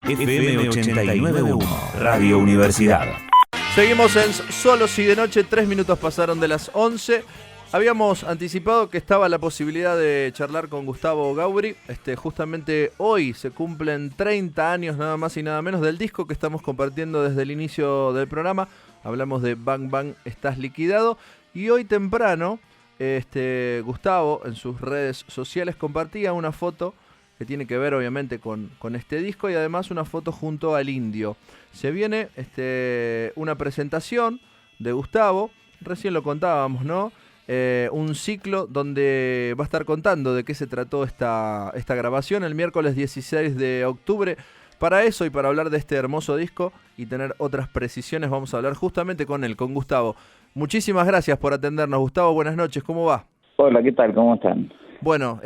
FM 89.1, Radio Universidad. Seguimos en Solos y de Noche, 3 minutos pasaron de las 11. Habíamos anticipado que estaba la posibilidad de charlar con Gustavo Gauri. Justamente hoy se cumplen 30 años nada más y nada menos del disco que estamos compartiendo desde el inicio del programa. Hablamos de Bang Bang, Estás Liquidado. Y hoy temprano, Gustavo en sus redes sociales compartía una foto que tiene que ver obviamente con este disco y además una foto junto al Indio. Se viene una presentación de Gustavo, recién lo contábamos, ¿no? Un ciclo donde va a estar contando de qué se trató esta grabación el miércoles 16 de octubre. Para eso y para hablar de este hermoso disco y tener otras precisiones vamos a hablar justamente con él, con Gustavo. Muchísimas gracias por atendernos, Gustavo. Buenas noches, ¿cómo va? Hola, ¿qué tal? ¿Cómo están? Bueno,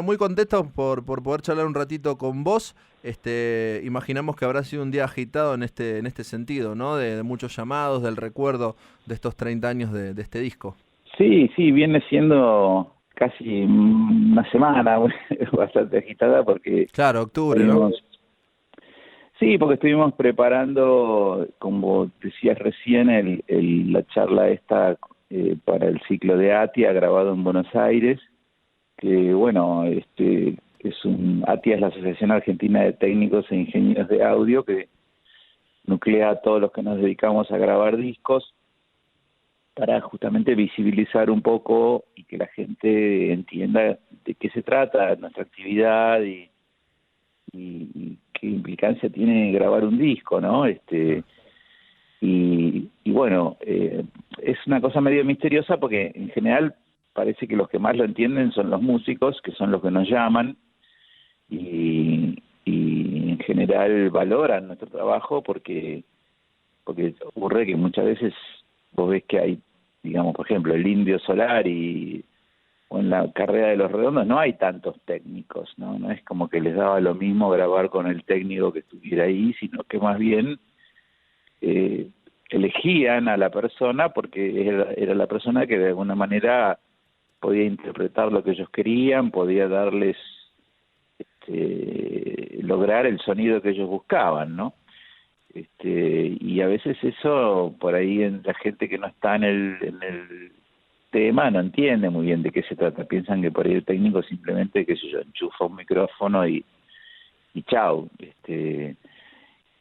muy contento por poder charlar un ratito con vos. Imaginamos que habrá sido un día agitado en este sentido, ¿no? De muchos llamados, del recuerdo de estos 30 años de este disco. Sí, viene siendo casi una semana bastante agitada porque... Claro, octubre, ¿no? Sí, porque estuvimos preparando, como decías recién, la charla esta para el ciclo de ATIA grabado en Buenos Aires, que bueno, ATIA es la Asociación Argentina de Técnicos e Ingenieros de Audio, que nuclea a todos los que nos dedicamos a grabar discos para justamente visibilizar un poco y que la gente entienda de qué se trata nuestra actividad y qué implicancia tiene grabar un disco, ¿no? Y bueno, es una cosa medio misteriosa porque en general parece que los que más lo entienden son los músicos, que son los que nos llaman y en general valoran nuestro trabajo porque ocurre que muchas veces vos ves que hay, digamos, por ejemplo, el Indio Solari o en la Carrera de los Redondos no hay tantos técnicos, ¿no? No es como que les daba lo mismo grabar con el técnico que estuviera ahí, sino que más bien elegían a la persona porque era la persona que de alguna manera podía interpretar lo que ellos querían, podía darles, lograr el sonido que ellos buscaban, ¿no? Y a veces eso, por ahí en la gente que no está en el tema, no entiende muy bien de qué se trata. Piensan que por ahí el técnico simplemente, qué sé yo, enchufa un micrófono y chau.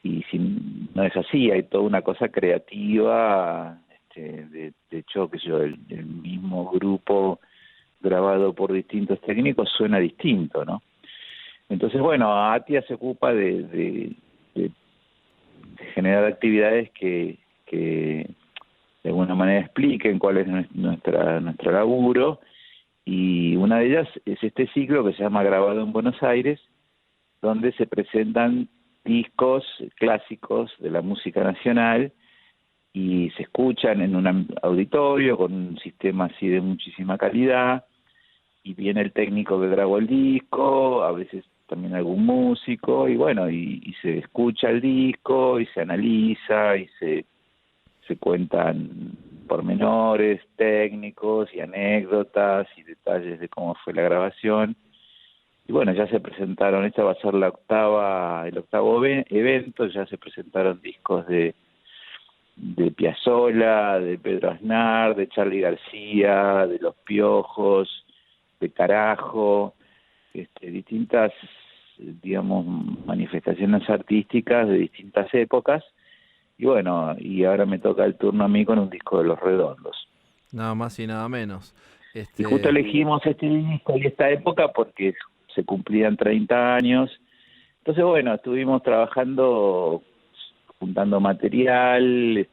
Y si no es así, hay toda una cosa creativa, de hecho, qué sé yo, el mismo grupo grabado por distintos técnicos suena distinto, ¿no? Entonces, bueno, ATIA se ocupa de generar actividades que de alguna manera expliquen cuál es nuestro laburo, y una de ellas es este ciclo que se llama Grabado en Buenos Aires, donde se presentan discos clásicos de la música nacional y se escuchan en un auditorio con un sistema así de muchísima calidad, y viene el técnico que grabó el disco, a veces también algún músico, y bueno, y se escucha el disco y se analiza y se cuentan pormenores técnicos y anécdotas y detalles de cómo fue la grabación. Y bueno, ya se presentaron, esta va a ser el octavo evento, ya se presentaron discos de Piazzolla, de Pedro Aznar, de Charly García, de Los Piojos, de Carajo, distintas, digamos, manifestaciones artísticas de distintas épocas. Y bueno, y ahora me toca el turno a mí con un disco de Los Redondos. Nada más y nada menos. Y justo elegimos este disco y esta época porque se cumplían 30 años. Entonces, bueno, estuvimos trabajando, juntando material,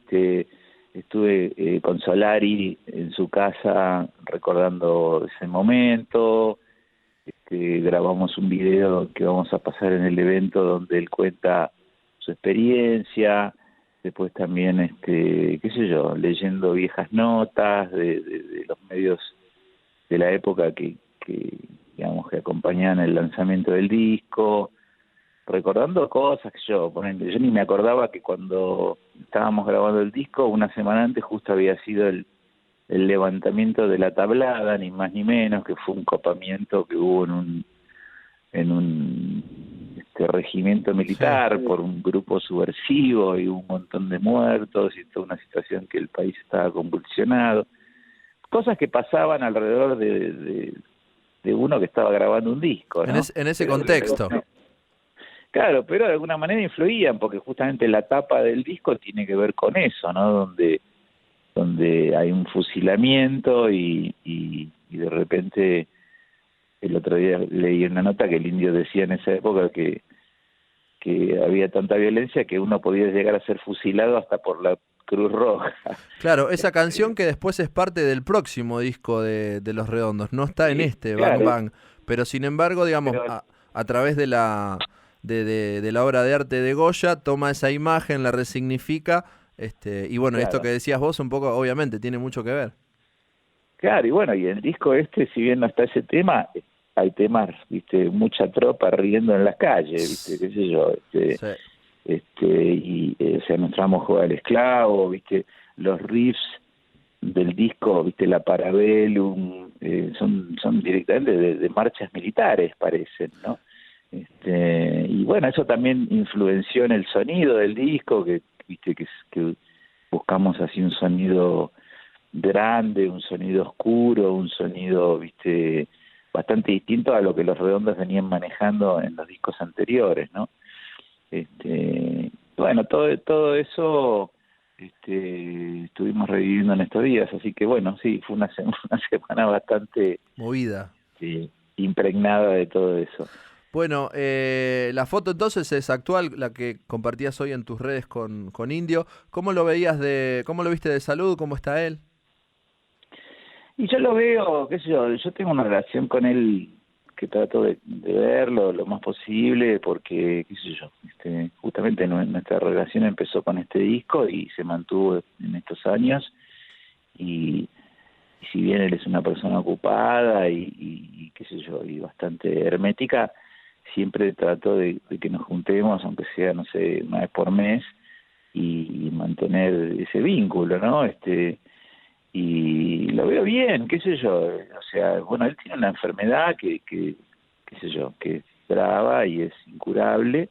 estuve con Solari en su casa recordando ese momento, grabamos un video que vamos a pasar en el evento donde él cuenta su experiencia, después también, qué sé yo, leyendo viejas notas de los medios de la época que digamos que acompañaban el lanzamiento del disco, recordando cosas que yo ni me acordaba que cuando estábamos grabando el disco, una semana antes justo había sido el levantamiento de la tablada, ni más ni menos, que fue un copamiento que hubo en un regimiento militar por un grupo subversivo y un montón de muertos y toda una situación que el país estaba convulsionado. Cosas que pasaban alrededor de uno que estaba grabando un disco, ¿no? En ese contexto. Claro, pero de alguna manera influían, porque justamente la tapa del disco tiene que ver con eso, ¿no? Donde hay un fusilamiento y de repente el otro día leí una nota que el Indio decía en esa época que había tanta violencia que uno podía llegar a ser fusilado hasta por la Cruz Roja. Claro, esa canción que después es parte del próximo disco de Los Redondos, no está en claro. Bang Bang, pero sin embargo, digamos, a través de la obra de arte de Goya, toma esa imagen, la resignifica, y bueno, claro. Esto que decías vos un poco, obviamente, tiene mucho que ver. Claro, y bueno, y el disco si bien no está ese tema, hay temas, viste, mucha tropa riendo en las calles, viste, qué sé yo, Sí. o sea, nuestro amo juega al esclavo, viste, los riffs del disco, viste, la Parabellum, son directamente de marchas militares, parecen, ¿no? Y bueno, eso también influenció en el sonido del disco, que viste que buscamos así un sonido grande, un sonido oscuro, un sonido, viste, bastante distinto a lo que Los Redondos venían manejando en los discos anteriores, ¿no? Bueno, todo eso estuvimos reviviendo en estos días, así que bueno, sí, fue una semana bastante movida, impregnada de todo eso. Bueno, la foto entonces es actual, la que compartías hoy en tus redes con Indio. ¿Cómo lo viste de salud? ¿Cómo está él? Y yo lo veo, qué sé yo tengo una relación con él que trato de verlo lo más posible, porque, qué sé yo, justamente nuestra relación empezó con este disco y se mantuvo en estos años, y si bien él es una persona ocupada y qué sé yo, y bastante hermética, siempre trato de que nos juntemos, aunque sea, no sé, una vez por mes, y mantener ese vínculo, ¿no? Y lo veo bien, qué sé yo, o sea, bueno, él tiene una enfermedad que qué sé yo, que es brava y es incurable,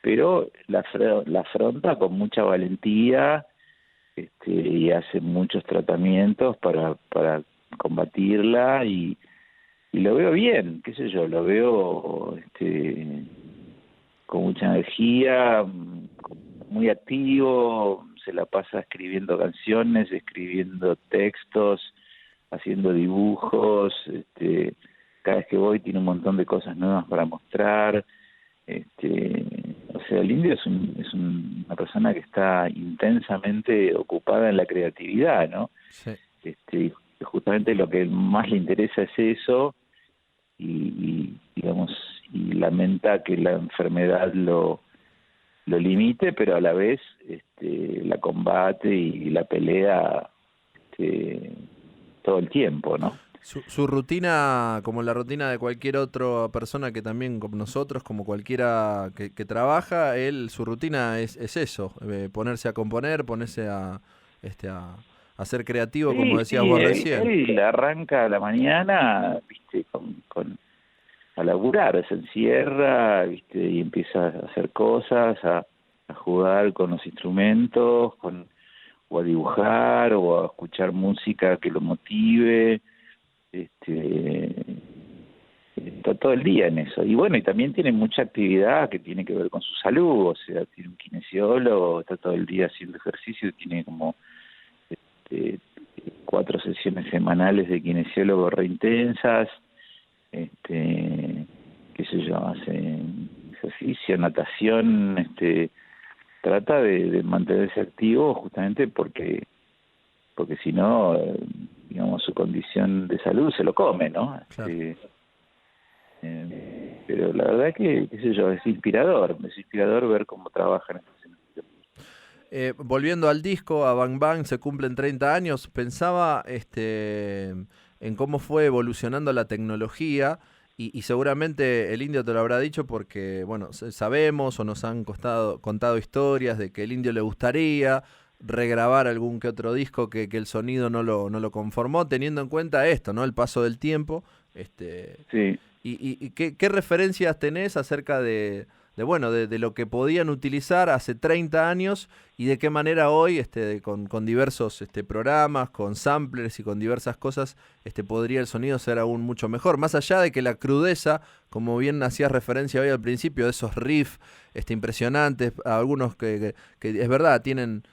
pero la afronta con mucha valentía, y hace muchos tratamientos para combatirla, y lo veo bien, qué sé yo, lo veo con mucha energía, muy activo, se la pasa escribiendo canciones, escribiendo textos, haciendo dibujos, cada vez que voy tiene un montón de cosas nuevas para mostrar, o sea, el Indio es una persona que está intensamente ocupada en la creatividad, ¿no? Sí. Justamente lo que más le interesa es eso, y digamos, y lamenta que la enfermedad lo limite, pero a la vez la combate y la pelea todo el tiempo, ¿no? Su rutina, como la rutina de cualquier otra persona que también, como nosotros, como cualquiera que trabaja, su rutina es eso, ponerse a componer, ponerse a ser creativo, como decías vos recién. Él arranca a la mañana, viste, a laburar, se encierra, viste, y empieza a hacer cosas, a jugar con los instrumentos, o a dibujar, o a escuchar música que lo motive, está todo el día en eso. Y bueno, y también tiene mucha actividad que tiene que ver con su salud, o sea, tiene un kinesiólogo, está todo el día haciendo ejercicio, tiene como 4 sesiones semanales de kinesiólogo reintensas, qué sé yo, hace ejercicio, natación, trata de mantenerse activo, justamente porque si no, digamos, su condición de salud se lo come, ¿no? Claro. Pero la verdad que, qué sé yo, es inspirador ver cómo trabajan estos sentidos. Volviendo al disco, a Bang Bang, se cumplen 30 años, pensaba en cómo fue evolucionando la tecnología, y seguramente el Indio te lo habrá dicho porque, bueno, sabemos o nos han contado historias de que el Indio le gustaría regrabar algún que otro disco que el sonido no lo conformó, teniendo en cuenta esto, ¿no? El paso del tiempo. Sí. ¿Y qué referencias tenés acerca de de lo que podían utilizar hace 30 años y de qué manera hoy, con diversos programas, con samplers y con diversas cosas, podría el sonido ser aún mucho mejor. Más allá de que la crudeza, como bien hacías referencia hoy al principio, de esos riffs impresionantes, algunos que es verdad, tienen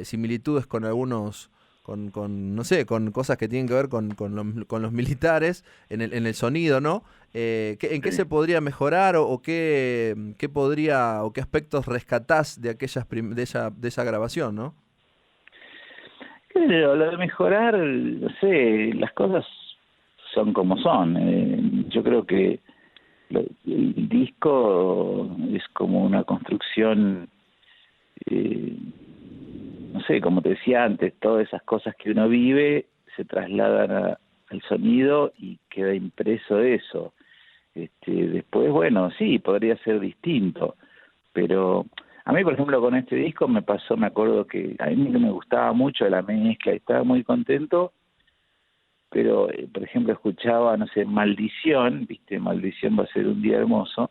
similitudes con algunos, no sé, con cosas que tienen que ver con los militares en el sonido, ¿no? ¿En qué se podría mejorar o qué podría o qué aspectos rescatás de de esa grabación, ¿no? Lo de mejorar, no sé, las cosas son como son. Yo creo que el disco es como una construcción, no sé, como te decía antes, todas esas cosas que uno vive se trasladan al sonido y queda impreso eso. Después, bueno, sí, podría ser distinto, pero a mí, por ejemplo, con este disco me pasó, me acuerdo que a mí me gustaba mucho la mezcla y estaba muy contento, pero, por ejemplo, escuchaba, no sé, Maldición, ¿viste? Maldición va a ser un día hermoso,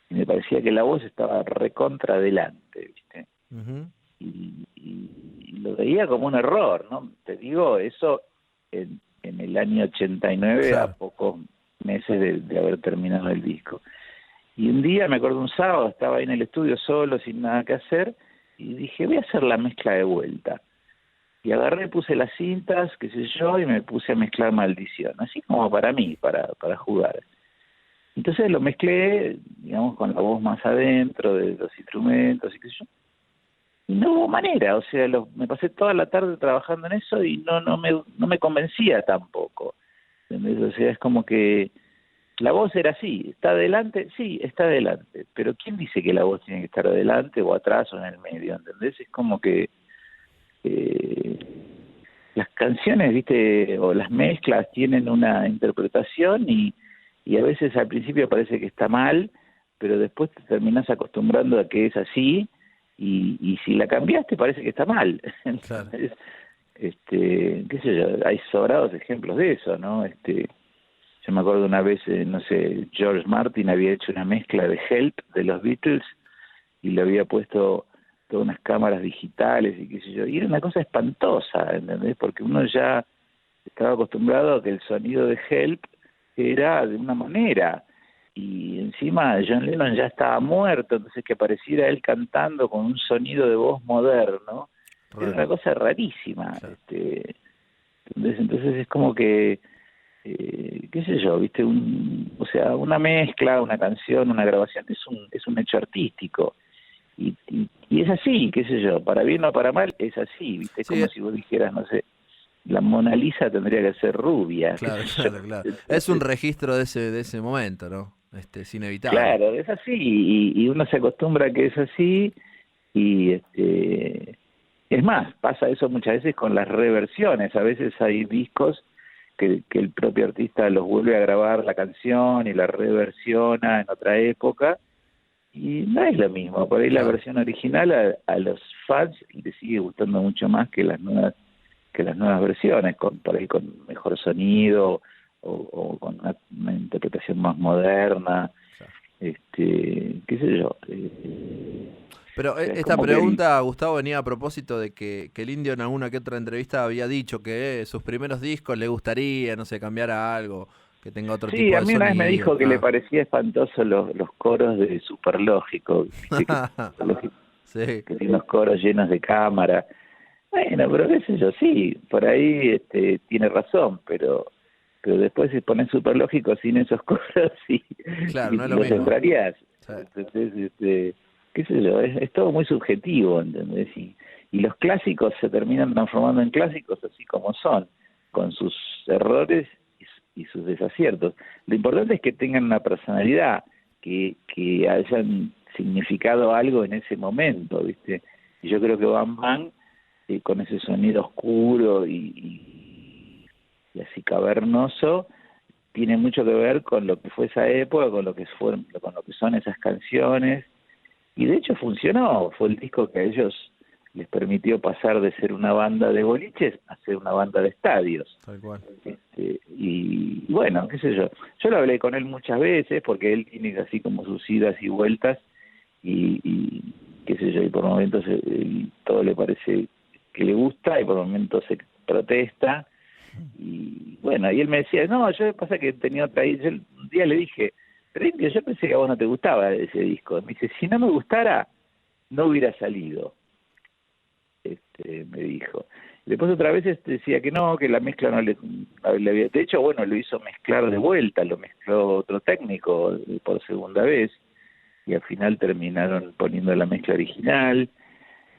y me parecía que la voz estaba recontra adelante, ¿viste? Uh-huh. Y lo veía como un error, ¿no? Te digo, eso en el año 89, claro, a pocos meses de haber terminado el disco. Y un día, me acuerdo un sábado, estaba ahí en el estudio solo, sin nada que hacer, y dije, voy a hacer la mezcla de vuelta. Y agarré, puse las cintas, qué sé yo, y me puse a mezclar Maldición, así como para mí, para jugar. Entonces lo mezclé, digamos, con la voz más adentro de los instrumentos y qué sé yo. Y no hubo manera, o sea, me pasé toda la tarde trabajando en eso y no me convencía tampoco. ¿Entendés? O sea, es como que la voz era así, ¿está adelante? Sí, está adelante, pero ¿quién dice que la voz tiene que estar adelante o atrás o en el medio? ¿Entendés? Es como que las canciones, ¿viste? O las mezclas tienen una interpretación y a veces al principio parece que está mal, pero después te terminás acostumbrando a que es así y si la cambiaste parece que está mal. claro. Entonces, qué sé yo, hay sobrados ejemplos de eso, ¿no? Yo me acuerdo una vez, no sé, George Martin había hecho una mezcla de Help de los Beatles y le había puesto todas unas cámaras digitales y qué sé yo, y era una cosa espantosa, ¿entendés? Porque uno ya estaba acostumbrado a que el sonido de Help era de una manera, y encima John Lennon ya estaba muerto, entonces que apareciera él cantando con un sonido de voz moderno, era una cosa rarísima. Claro. Entonces es como que qué sé yo, viste, o sea, una mezcla, una canción, una grabación es un hecho artístico y es así, qué sé yo, para bien o para mal es así, viste, es Sí, como si vos dijeras, no sé, la Mona Lisa tendría que ser rubia, qué claro, sé yo. claro. Es un registro de ese momento, ¿no? Es inevitable. Claro, es así y uno se acostumbra a que es así y es más, pasa eso muchas veces con las reversiones, a veces hay discos que el propio artista los vuelve a grabar la canción y la reversiona en otra época y no es lo mismo, por ahí Claro. la versión original a los fans les sigue gustando mucho más que las nuevas versiones, por ahí con mejor sonido o con una interpretación más moderna, Claro. qué sé yo. Pero esta pregunta, Gustavo, venía a propósito de que el Indio en alguna que otra entrevista había dicho que sus primeros discos le gustaría, no sé, cambiar a algo, que tenga otro tipo de Sí, a mí una vez me sonido. dijo que le parecía espantoso los coros de Superlógico, ¿viste? Sí, Que tiene unos coros llenos de cámara. Bueno, pero qué sé yo, sí, por ahí tiene razón, pero después si pones Superlógico sin esos coros claro, y no es lo los mismo. entrarías. Sí. Entonces, qué sé yo, es todo muy subjetivo, ¿entendés? Y los clásicos se terminan transformando en clásicos así como son, con sus errores y sus desaciertos. Lo importante es que tengan una personalidad, que hayan significado algo en ese momento, ¿viste? Y yo creo que Bam Bam, con ese sonido oscuro y así cavernoso, tiene mucho que ver con lo que fue esa época, con lo que son esas canciones, y de hecho funcionó, fue el disco que a ellos les permitió pasar de ser una banda de boliches a ser una banda de estadios. Tal cual. Y bueno, qué sé yo lo hablé con él muchas veces porque él tiene así como sus idas y vueltas y qué sé yo, y por momentos todo le parece que le gusta y por momentos se protesta. Y bueno, y él me decía, no, yo pasa que tenía otra, y yo un día le dije, pero Indio, yo pensé que a vos no te gustaba ese disco. Me dice, si no me gustara, no hubiera salido, me dijo. Después otra vez decía que no, que la mezcla no le había... De hecho, bueno, lo hizo mezclar de vuelta, lo mezcló otro técnico por segunda vez, y al final terminaron poniendo la mezcla original.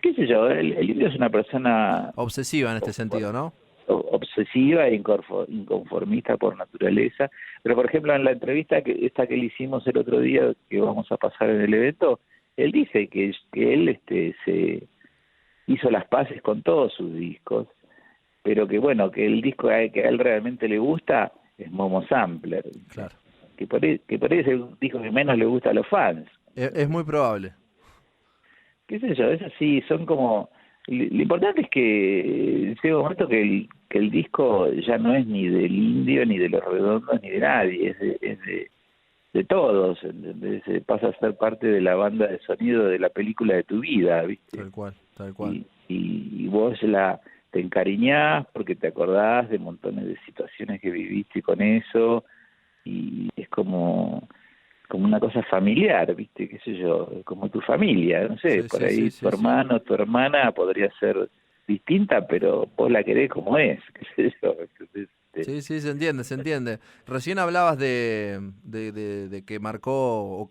Qué sé yo, el Indio es una persona Obsesiva en este sentido, ¿no? obsesiva e inconformista por naturaleza. Pero, por ejemplo, en la entrevista que le hicimos el otro día, que vamos a pasar en el evento, él dice que él se hizo las paces con todos sus discos, pero que bueno, que el disco que a él realmente le gusta es Momo Sampler. Claro. Que por ahí es el disco que menos le gusta a los fans. Es muy probable. Qué sé yo, es así, son como... Lo importante es que llega un momento que el disco ya no es ni del Indio, ni de Los Redondos, ni de nadie, es de todos, ¿entendés? Pasa a ser parte de la banda de sonido de la película de tu vida, ¿viste? Tal cual, tal cual. Y vos te encariñás porque te acordás de montones de situaciones que viviste con eso, y es como una cosa familiar, ¿viste? Qué sé yo, como tu familia, no sé, Sí, por sí, ahí sí, tu hermano, tu hermana podría ser distinta, pero vos la querés como es, qué sé yo. Entonces, Sí, se entiende, se entiende. Recién hablabas de que marcó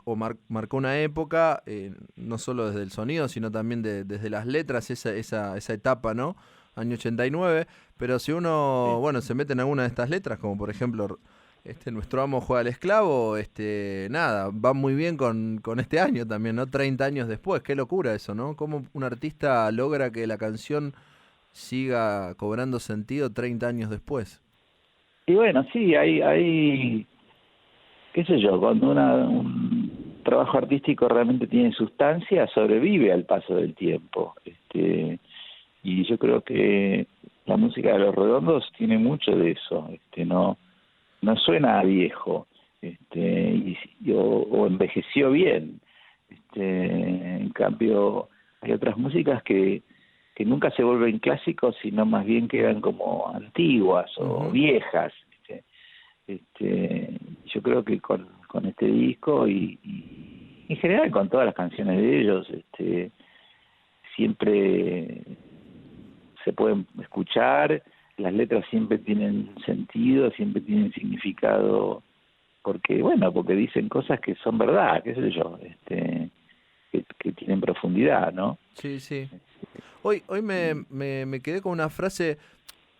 marcó una época, no solo desde el sonido, sino también desde las letras, esa etapa, ¿no? Año 89, pero si uno, sí. bueno, se mete en alguna de estas letras, como por ejemplo, Nuestro amo juega al esclavo, nada, va muy bien con este año también, ¿no? 30 años después, qué locura eso, ¿no? Cómo un artista logra que la canción siga cobrando sentido 30 años después. Y bueno, sí, hay, qué sé yo, cuando un trabajo artístico realmente tiene sustancia, sobrevive al paso del tiempo. Y yo creo que la música de Los Redondos tiene mucho de eso, no suena a viejo, o envejeció bien. En cambio, hay otras músicas que nunca se vuelven clásicos, sino más bien quedan como antiguas o viejas. Yo creo que con este disco y en general con todas las canciones de ellos, siempre se pueden escuchar, las letras siempre tienen sentido, siempre tienen significado, porque dicen cosas que son verdad, qué sé yo, que tienen profundidad, ¿no? Sí, sí. Hoy me quedé con una frase.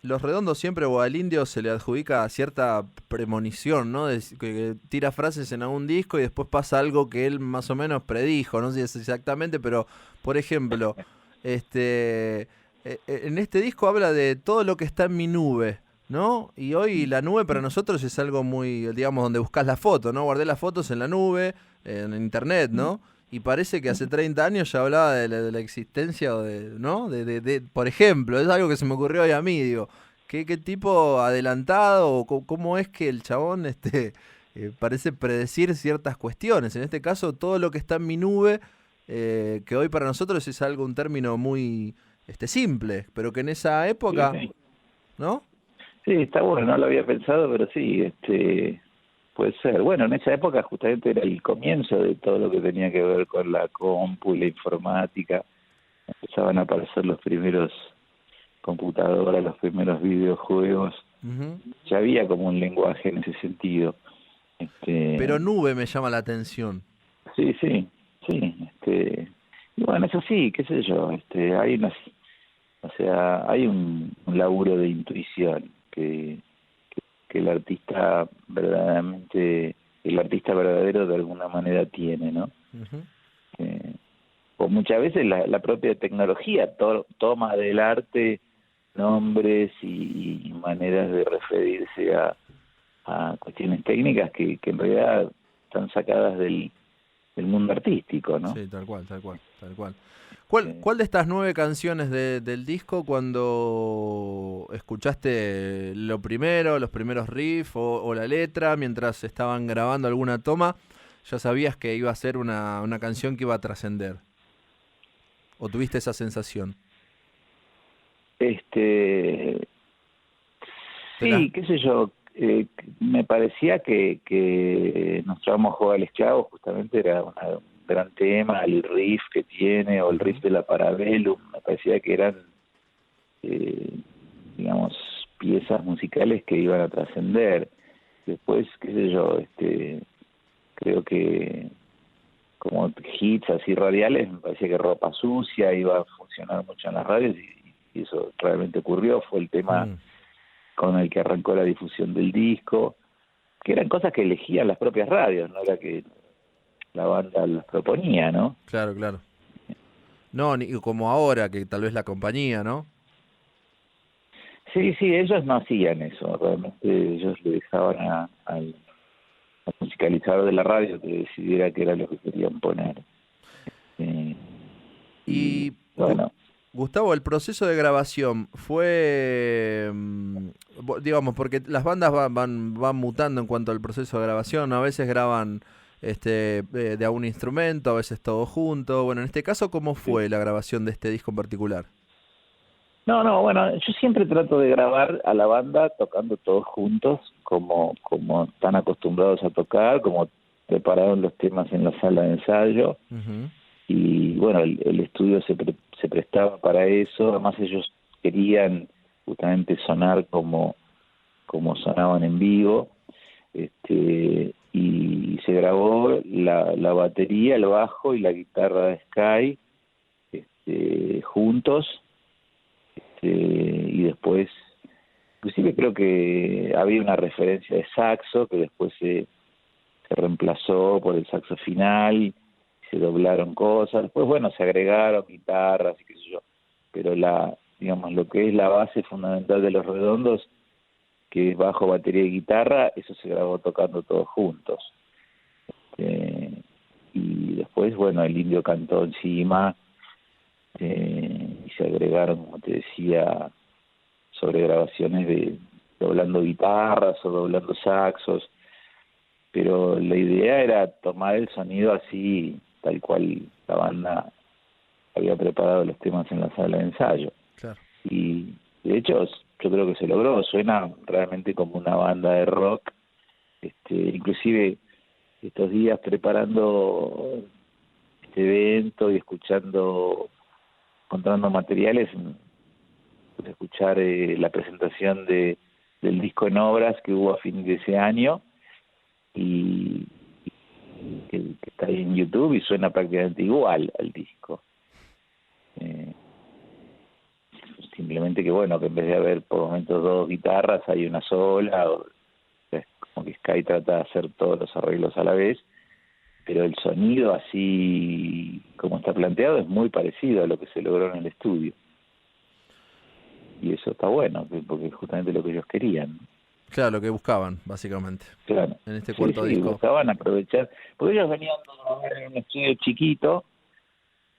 Los Redondos siempre o al Indio se le adjudica cierta premonición, ¿no? Que tira frases en algún disco y después pasa algo que él más o menos predijo, no sé si es exactamente, pero por ejemplo, en este disco habla de todo lo que está en mi nube, ¿no? Y hoy la nube para nosotros es algo muy, digamos, donde buscas la foto, ¿no? Guardé las fotos en la nube, en internet, ¿no? Y parece que hace 30 años ya hablaba de la existencia, o ¿no? Por ejemplo, es algo que se me ocurrió hoy a mí, digo, ¿qué tipo adelantado o cómo es que el chabón parece predecir ciertas cuestiones? En este caso, todo lo que está en mi nube, que hoy para nosotros es un término muy simple, pero que en esa época, Sí. ¿no? Sí, está bueno, no lo había pensado, pero sí, puede ser. Bueno, en esa época justamente era el comienzo de todo lo que tenía que ver con la compu y la informática. Empezaban a aparecer los primeros computadoras, los primeros videojuegos. Uh-huh. Ya había como un lenguaje en ese sentido. Pero nube me llama la atención. Sí. Y bueno, eso sí, qué sé yo, hay un laburo de intuición que el artista verdadero de alguna manera tiene, ¿no? Uh-huh. O muchas veces la propia tecnología toma del arte nombres y maneras de referirse a cuestiones técnicas que en realidad están sacadas del mundo artístico, ¿no? Sí, tal cual. ¿Cuál de estas 9 canciones del disco, cuando escuchaste lo primero, los primeros riffs o la letra, mientras estaban grabando alguna toma, ya sabías que iba a ser una canción que iba a trascender? ¿O tuviste esa sensación? Este, ¿Te la- sí, qué sé yo, me parecía que nuestro amo juega al esclavo justamente era un gran tema, el riff que tiene, o el riff Ujú. de la Parabellum, me parecía que eran, eh, digamos, piezas musicales que iban a trascender. Después, qué sé yo, creo que como hits así radiales, me parecía que Ropa Sucia iba a funcionar mucho en las radios y eso realmente ocurrió, fue el tema Mm, con el que arrancó la difusión del disco, que eran cosas que elegían las propias radios, no era que la banda las proponía, ¿no? claro, claro. No, ni como ahora, que tal vez la compañía, ¿no? Sí, sí, ellos no hacían eso, realmente ellos le dejaban al musicalizador de la radio que decidiera qué era lo que querían poner. Eh, y Y bueno, Gustavo, el proceso de grabación fue, digamos, porque las bandas van mutando en cuanto al proceso de grabación, ¿no? A veces graban de a un instrumento, a veces todo junto. Bueno, en este caso, ¿cómo sí. fue la grabación de este disco en particular? No, no, bueno, yo siempre trato de grabar a la banda tocando todos juntos, como están acostumbrados a tocar, como prepararon los temas en la sala de ensayo. Ujú. Y bueno, el estudio se prestaba para eso, además ellos querían justamente sonar como sonaban en vivo, y se grabó la batería, el bajo y la guitarra de Sky juntos, y después, inclusive creo que había una referencia de saxo que después se reemplazó por el saxo final, se doblaron cosas, después bueno, se agregaron guitarras y qué sé yo, pero digamos, lo que es la base fundamental de Los Redondos, que es bajo, batería y guitarra, eso se grabó tocando todos juntos. Eh, y después, bueno, el indio cantó encima, y se agregaron, como te decía, sobre grabaciones de doblando guitarras o doblando saxos, pero la idea era tomar el sonido así, tal cual la banda había preparado los temas en la sala de ensayo. Claro. Y de hecho, yo creo que se logró, suena realmente como una banda de rock. Inclusive estos días preparando este evento y encontrando materiales, pude escuchar la presentación del disco en obras que hubo a fin de ese año y que está ahí en YouTube y suena prácticamente igual al disco. Eh, Simplemente que bueno, que en vez de haber por momentos dos guitarras hay una sola, es como que Sky trata de hacer todos los arreglos a la vez, pero el sonido así como está planteado es muy parecido a lo que se logró en el estudio. Y eso está bueno, porque es justamente lo que ellos querían. Claro, lo que buscaban, básicamente, Claro, en este sí, cuarto sí, disco. buscaban aprovechar, porque ellos venían de grabar en un estudio chiquito,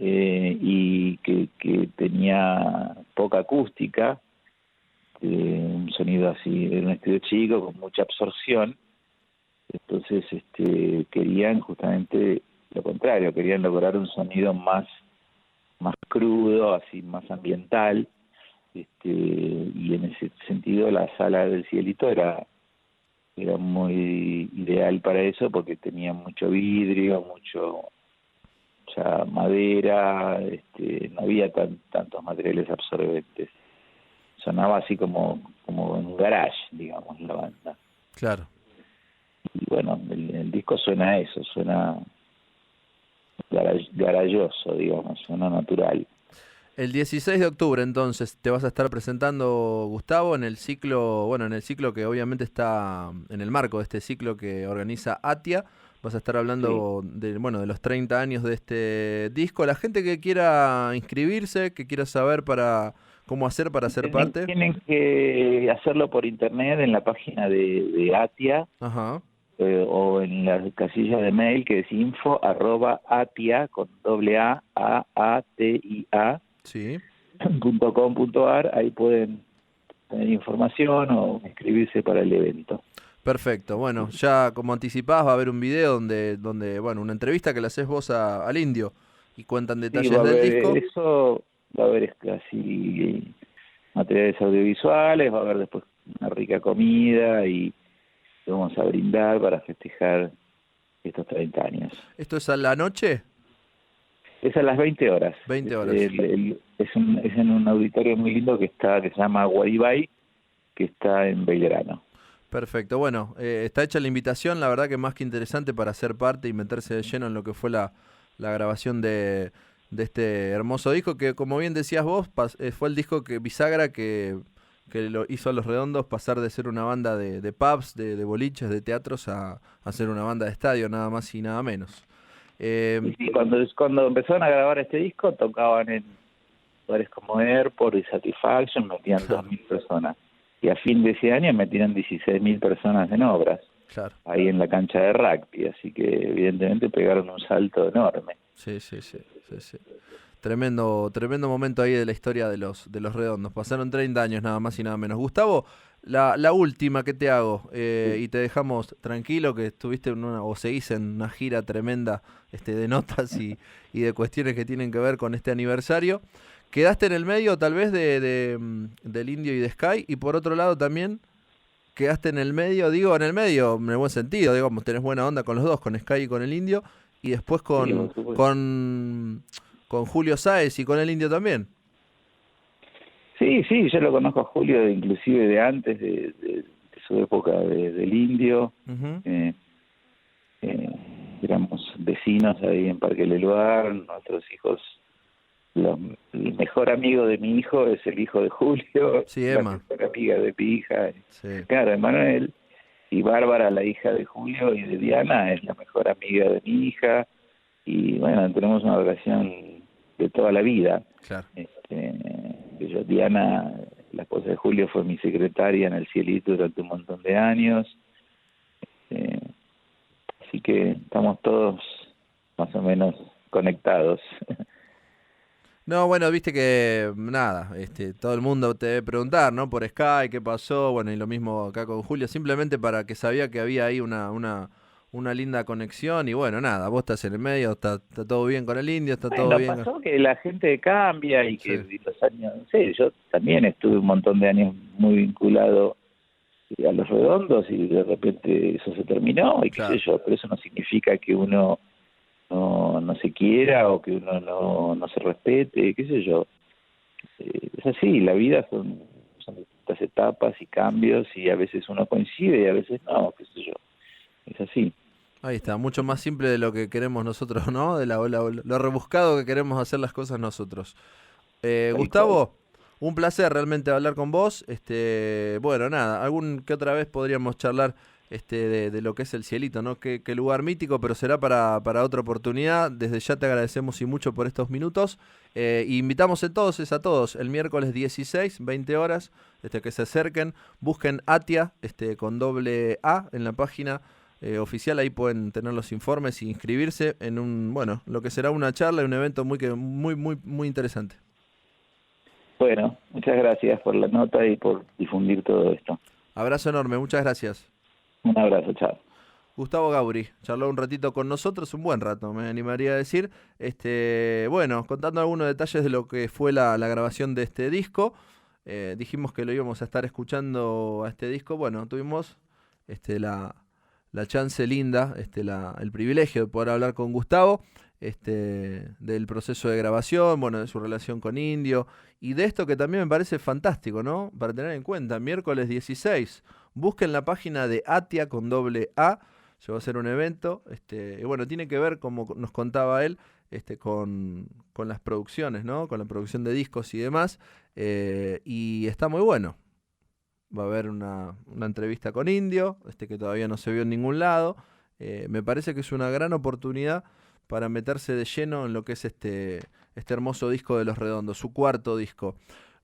y que tenía poca acústica, un sonido así, era un estudio chico con mucha absorción, entonces querían justamente lo contrario, querían lograr un sonido más crudo, así más ambiental, y en ese sentido la sala del Cielito era muy ideal para eso porque tenía mucho vidrio, mucha madera, no había tantos materiales absorbentes. Sonaba así como en un garage, digamos, la banda. Claro. Y bueno, el disco suena a eso, suena garayoso, digamos, suena natural. El 16 de octubre, entonces, te vas a estar presentando, Gustavo, en el ciclo, bueno, en el ciclo que obviamente está en el marco de este ciclo que organiza ATIA. Vas a estar Sí. hablando de, bueno, de los 30 años de este disco. La gente que quiera inscribirse, que quiera saber cómo hacer para ser Tienen, parte. tienen que hacerlo por internet en la página de ATIA, Ajá, o en la casilla de mail que es info@atia con doble a t i a sí. .com.ar, ahí pueden tener información o inscribirse para el evento. Perfecto. Bueno, ya como anticipabas va a haber un video donde bueno, una entrevista que le haces vos al Indio y cuentan Sí, detalles va a del haber disco. eso, va a haber casi materiales audiovisuales, va a haber después una rica comida y vamos a brindar para festejar estos 30 años. ¿Esto es a la noche? Es a las 20 horas. 20 horas. Es en un auditorio muy lindo que se llama Guaribay, que está en Belgrano. Perfecto. Bueno, está hecha la invitación, la verdad que más que interesante para ser parte y meterse de lleno en lo que fue la grabación de este hermoso disco que, como bien decías vos, fue el disco que bisagra que lo hizo a Los Redondos pasar de ser una banda de pubs, de boliches, de teatros, a ser una banda de estadio, nada más y nada menos. Y sí, cuando empezaron a grabar este disco tocaban en lugares como Airport y Satisfaction, metían Claro. 2.000 personas. Y a fin de ese año metieron 16.000 personas en obras, Claro. ahí en la cancha de rugby, así que evidentemente pegaron un salto enorme. Sí. Tremendo momento ahí de la historia de los Redondos. Pasaron 30 años nada más y nada menos. Gustavo, la última que te hago, y te dejamos tranquilo que estuviste o seguís en una gira tremenda de notas y de cuestiones que tienen que ver con este aniversario. Quedaste en el medio tal vez del Indio y de Sky, y por otro lado también quedaste en el medio, digo en el medio en el buen sentido, digamos, tenés buena onda con los dos, con Sky y con el Indio, y después Sí, por supuesto. con Julio Sáez y con el Indio también. Sí, yo lo conozco a Julio inclusive de antes, de su época del Indio. Uh-huh. Éramos vecinos ahí en Parque Leluar, nuestros hijos. El mejor amigo de mi hijo es el hijo de Julio, Sí, la Emma. mejor amiga de mi hija, Sí. claro, Emanuel, y Bárbara, la hija de Julio, y de Diana, es la mejor amiga de mi hija, y bueno, tenemos una relación de toda la vida. Claro. Diana, la esposa de Julio, fue mi secretaria en el Cielito durante un montón de años, así que estamos todos más o menos conectados. No, bueno, viste que nada, todo el mundo te debe preguntar, ¿no? Por Sky, qué pasó, bueno, y lo mismo acá con Julio, simplemente para que sabía que había ahí una linda conexión, y bueno, nada, vos estás en el medio, está todo bien con el Indio, está todo Bueno, bien. pasó que la gente cambia y que Sí. los años, no sé, yo también estuve un montón de años muy vinculado a Los Redondos y de repente eso se terminó y qué Claro. sé yo, pero eso no significa que uno no se quiera o que uno no se respete, qué sé yo. Es así, la vida son distintas etapas y cambios y a veces uno coincide y a veces no, qué sé yo. Es así. Ahí está, mucho más simple de lo que queremos nosotros, ¿no? De lo rebuscado que queremos hacer las cosas nosotros. Gustavo, un placer realmente hablar con vos. Bueno, nada, algún que otra vez podríamos charlar de lo que es el Cielito, ¿no? Qué lugar mítico, pero será para otra oportunidad. Desde ya te agradecemos y mucho por estos minutos. Y invitamos a todos el miércoles 16, 20 horas, que se acerquen, busquen Atia con doble A en la página oficial, ahí pueden tener los informes e inscribirse en lo que será una charla y un evento muy interesante. Bueno, muchas gracias por la nota y por difundir todo esto. Abrazo enorme, muchas gracias. Un abrazo, chao. Gustavo Gauri charló un ratito con nosotros, un buen rato, me animaría a decir. Bueno, contando algunos detalles de lo que fue la grabación de este disco. Dijimos que lo íbamos a estar escuchando a este disco. Bueno, tuvimos la chance linda, el privilegio de poder hablar con Gustavo, del proceso de grabación, bueno, de su relación con Indio, y de esto que también me parece fantástico, ¿no? Para tener en cuenta, miércoles 16, busquen la página de Atia con doble A, se va a hacer un evento, y bueno, tiene que ver, como nos contaba él, con las producciones, ¿no? Con la producción de discos y demás, y está muy bueno. Va a haber una entrevista con Indio, que todavía no se vio en ningún lado. Me parece que es una gran oportunidad para meterse de lleno en lo que es este hermoso disco de Los Redondos, su cuarto disco.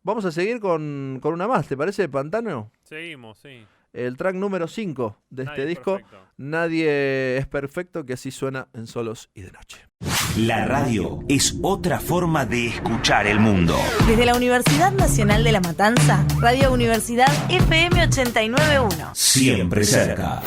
Vamos a seguir con una más, ¿te parece, Pantano? Seguimos, sí. El track número 5 de este disco, Perfecto. Nadie es perfecto, que así suena en Solos y de Noche. La radio es otra forma de escuchar el mundo. Desde la Universidad Nacional de La Matanza, Radio Universidad FM 89.1. Siempre cerca.